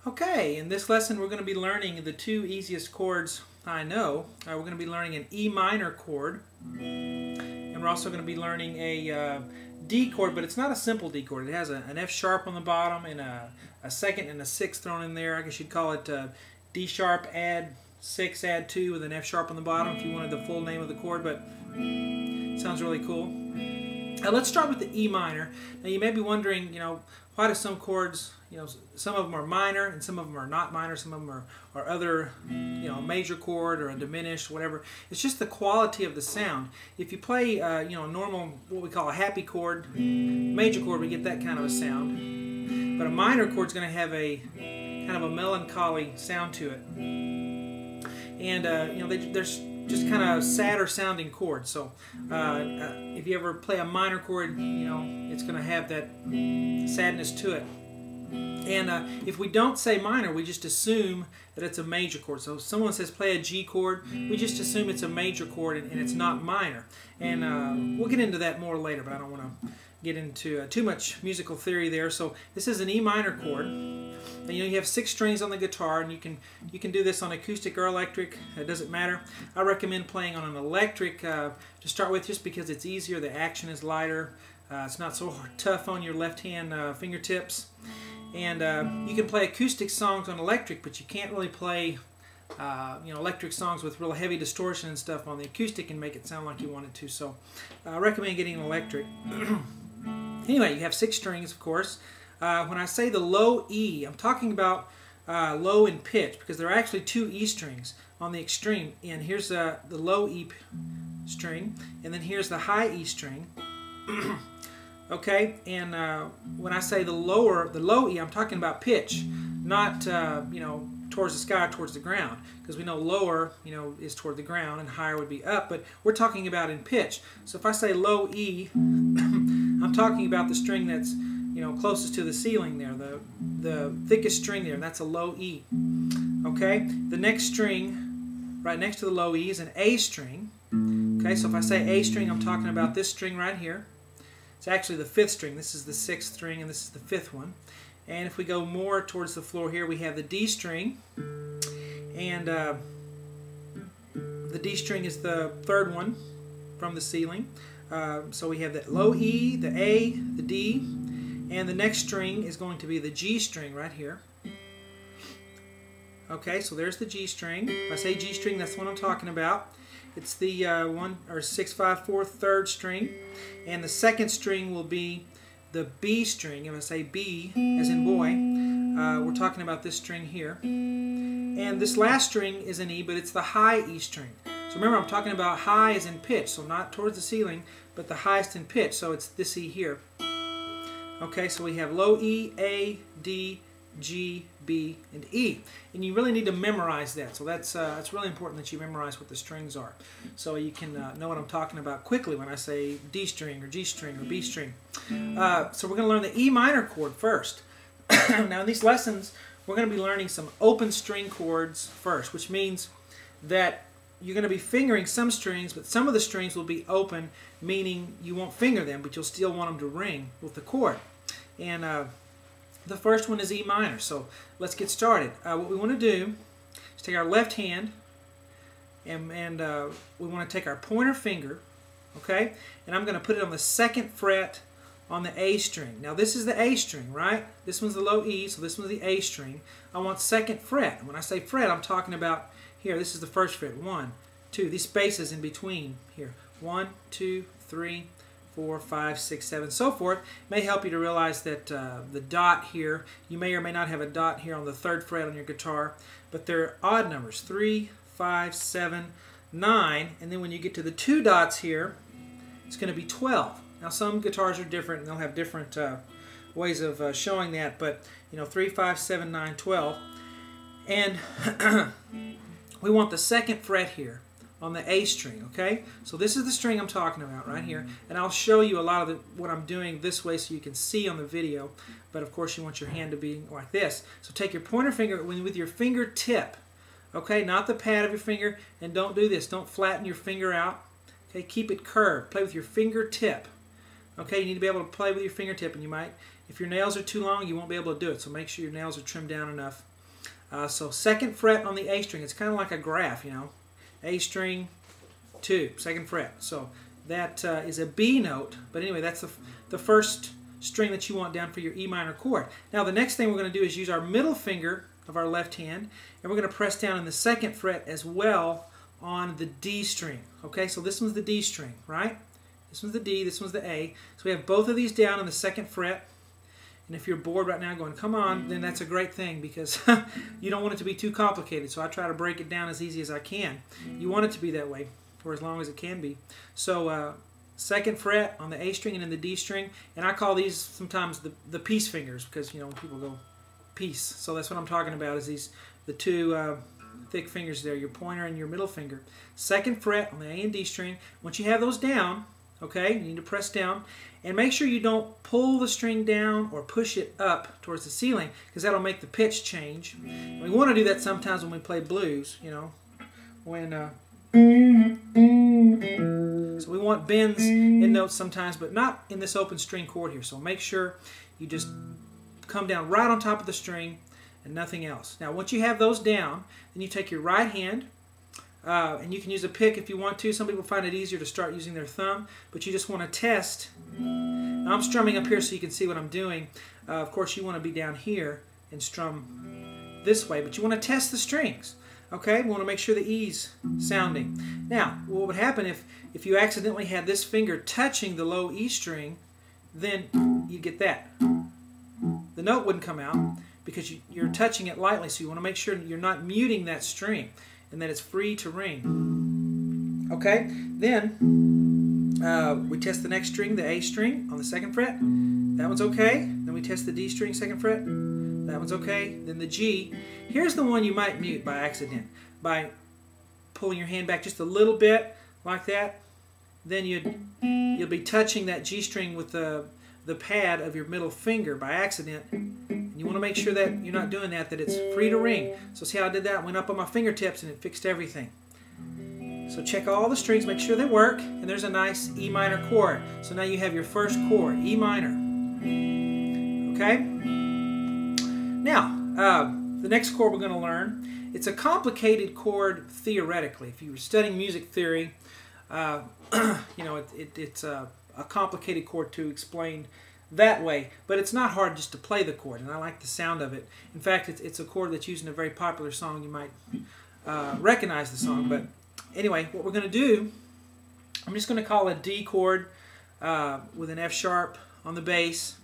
Okay, in this lesson we're going to be learning the two easiest chords I know. We're going to be learning an E minor chord, and we're also going to be learning a D chord, but it's not a simple D chord. It has an F sharp on the bottom and a second and a sixth thrown in there. I guess you'd call it D sharp add 6 add 2 with an F sharp on the bottom if you wanted the full name of the chord, but it sounds really cool. Let's start with the E minor. Now you may be wondering, why do some chords, some of them are minor and some of them are not minor, some of them are other, a major chord or a diminished, whatever. It's just the quality of the sound. If you play, a normal, what we call a happy chord, major chord, we get that kind of a sound. But a minor chord is going to have a kind of a melancholy sound to it. And, there's just kind of sadder sounding chords. So if you ever play a minor chord, it's going to have that sadness to it. And if we don't say minor, we just assume that it's a major chord. So if someone says play a G chord, we just assume it's a major chord and it's not minor. And we'll get into that more later, but I don't want to get into too much musical theory there. So this is an E minor chord. And, you have 6 strings on the guitar, and you can do this on acoustic or electric. It doesn't matter. I recommend playing on an electric to start with, just because it's easier. The action is lighter. It's not so tough on your left hand fingertips. And you can play acoustic songs on electric, but you can't really play electric songs with real heavy distortion and stuff on the acoustic and make it sound like you want it to. So I recommend getting an electric. Anyway, you have 6 strings, of course. When I say the low E, I'm talking about low in pitch, because there are actually 2 E strings on the extreme end. Here's the low E string, and then here's the high E string. Okay, and when I say the low E, I'm talking about pitch, not towards the sky or towards the ground, because we know lower is toward the ground and higher would be up, but we're talking about in pitch. So if I say low E, I'm talking about the string that's closest to the ceiling there, the thickest string there, and that's a low E. Okay, the next string right next to the low E is an A string. Okay, so if I say A string, I'm talking about this string right here. It's actually the 5th string. This is the 6th string, and this is the 5th one. And if we go more towards the floor here, we have the D string, and the D string is the 3rd one from the ceiling. So we have the low E, the A, the D, and the next string is going to be the G string right here. Okay, so there's the G string. If I say G string, that's what I'm talking about. It's the 6/5/4 3rd string, and the 2nd string will be the B string. If I say B, as in boy, we're talking about this string here. And this last string is an E, but it's the high E string. So remember, I'm talking about high as in pitch, so not towards the ceiling, but the highest in pitch. So it's this E here. Okay, so we have low E, A, D, G, B, and E. And you really need to memorize that. So that's it's really important that you memorize what the strings are, so you can know what I'm talking about quickly when I say D string or G string or B string. So we're going to learn the E minor chord first. Now in these lessons, we're going to be learning some open string chords first, which means that you're going to be fingering some strings, but some of the strings will be open, meaning you won't finger them, but you'll still want them to ring with the chord. And the first one is E minor. So let's get started. What we want to do is take our left hand, and we want to take our pointer finger, okay? And I'm going to put it on the 2nd fret on the A string. Now this is the A string, right? This one's the low E, so this one's the A string. I want 2nd fret. And when I say fret, I'm talking about here. This is the 1st fret. 1, 2. These spaces in between here. 1, 2, 3, 4, 5, 6, 7, so forth. May help you to realize that the dot here, you may or may not have a dot here on the 3rd fret on your guitar, but they're odd numbers. 3, 5, 7, 9, and then when you get to the 2 dots here, it's going to be 12. Now some guitars are different, and they'll have different ways of showing that, but 3, 5, 7, 9, 12. And we want the 2nd fret here on the A string, okay? So this is the string I'm talking about right here, and I'll show you a lot of what I'm doing this way so you can see on the video, but of course you want your hand to be like this. So take your pointer finger with your fingertip, okay? Not the pad of your finger, and don't do this. Don't flatten your finger out, okay? Keep it curved. Play with your fingertip, okay? You need to be able to play with your fingertip, and you might, if your nails are too long, you won't be able to do it, so make sure your nails are trimmed down enough. So 2nd fret on the A string. It's kind of like a graph, you know. A string, 2, 2nd fret. So that is a B note. But anyway, that's the first string that you want down for your E minor chord. Now the next thing we're going to do is use our middle finger of our left hand, and we're going to press down in the 2nd fret as well on the D string. Okay, so this one's the D string, right? This one's the D, this one's the A. So we have both of these down on the 2nd fret. And if you're bored right now going, come on, then that's a great thing, because you don't want it to be too complicated. So I try to break it down as easy as I can. You want it to be that way, or as long as it can be. So 2nd fret on the A string and then the D string. And I call these sometimes the peace fingers, because, you know, when people go peace. So that's what I'm talking about, is the two thick fingers there, your pointer and your middle finger. 2nd fret on the A and D string. Once you have those down, okay, you need to press down. And make sure you don't pull the string down or push it up towards the ceiling, because that'll make the pitch change. And we want to do that sometimes when we play blues, you know, when so we want bends in notes sometimes, but not in this open string chord here. So make sure you just come down right on top of the string and nothing else. Now once you have those down, then you take your right hand, and you can use a pick if you want to. Some people find it easier to start using their thumb, but you just want to test. Now I'm strumming up here so you can see what I'm doing. Of course, you want to be down here and strum this way, but you want to test the strings. Okay, we want to make sure the E's sounding. Now, what would happen if you accidentally had this finger touching the low E string, then you'd get that. The note wouldn't come out because you're touching it lightly, so you want to make sure you're not muting that string and that it's free to ring. Okay, then we test the next string, the A string on the 2nd fret. That one's okay. Then we test the D string, 2nd fret. That one's okay. Then the G. Here's the one you might mute by accident, by pulling your hand back just a little bit like that. Then you'll be touching that G string with the pad of your middle finger by accident. And you want to make sure that you're not doing that it's free to ring. So see how I did that? I went up on my fingertips and it fixed everything. So check all the strings, make sure they work, and there's a nice E minor chord. So now you have your first chord, E minor. Okay? Now, the next chord we're going to learn, it's a complicated chord theoretically. If you were studying music theory, you know, it's a complicated chord to explain that way, but it's not hard just to play the chord, and I like the sound of it. In fact, it's a chord that's used in a very popular song. You might recognize the song, but anyway, what we're going to do, I'm just going to call a D chord with an F sharp on the bass,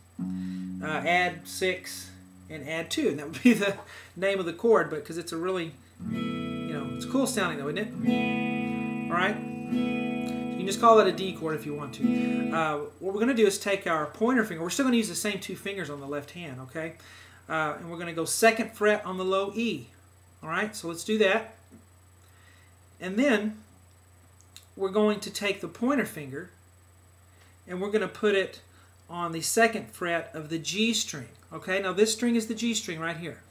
add 6 and add 2, and that would be the name of the chord, but because it's a really, you know, it's cool sounding though, isn't it? All right. You can just call that a D chord if you want to. What we're going to do is take our pointer finger. We're still going to use the same 2 fingers on the left hand, okay? And we're going to go 2nd fret on the low E. All right, so let's do that. And then we're going to take the pointer finger and we're going to put it on the 2nd fret of the G string. Okay, now this string is the G string right here.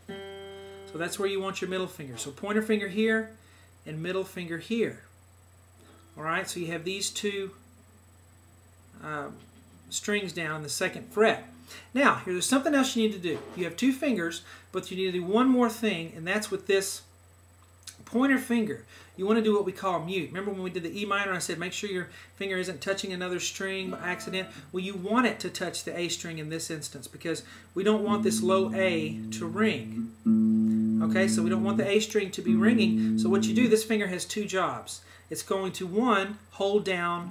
So that's where you want your middle finger. So pointer finger here and middle finger here. Alright, so you have these 2 strings down on the 2nd fret. Now, there's something else you need to do. You have 2 fingers, but you need to do one more thing, and that's with this pointer finger. You want to do what we call mute. Remember when we did the E minor, I said make sure your finger isn't touching another string by accident? Well, you want it to touch the A string in this instance, because we don't want this low A to ring. Okay, so we don't want the A string to be ringing. So what you do, this finger has 2 jobs. It's going to, 1, hold down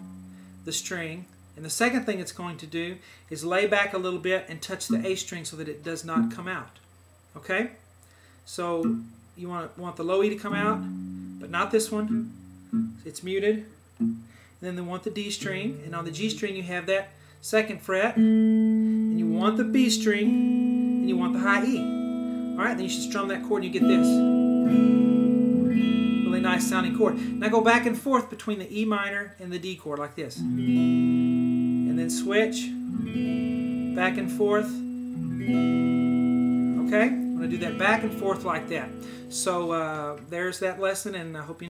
the string, and the second thing it's going to do is lay back a little bit and touch the A string so that it does not come out. Okay? So you want the low E to come out, but not this one. It's muted. And then they want the D string, and on the G string you have that 2nd fret, and you want the B string, and you want the high E. Alright, then you should strum that chord and you get this. Really nice sounding chord. Now go back and forth between the E minor and the D chord like this. And then switch. Back and forth. Okay? I'm going to do that back and forth like that. So there's that lesson, and I hope you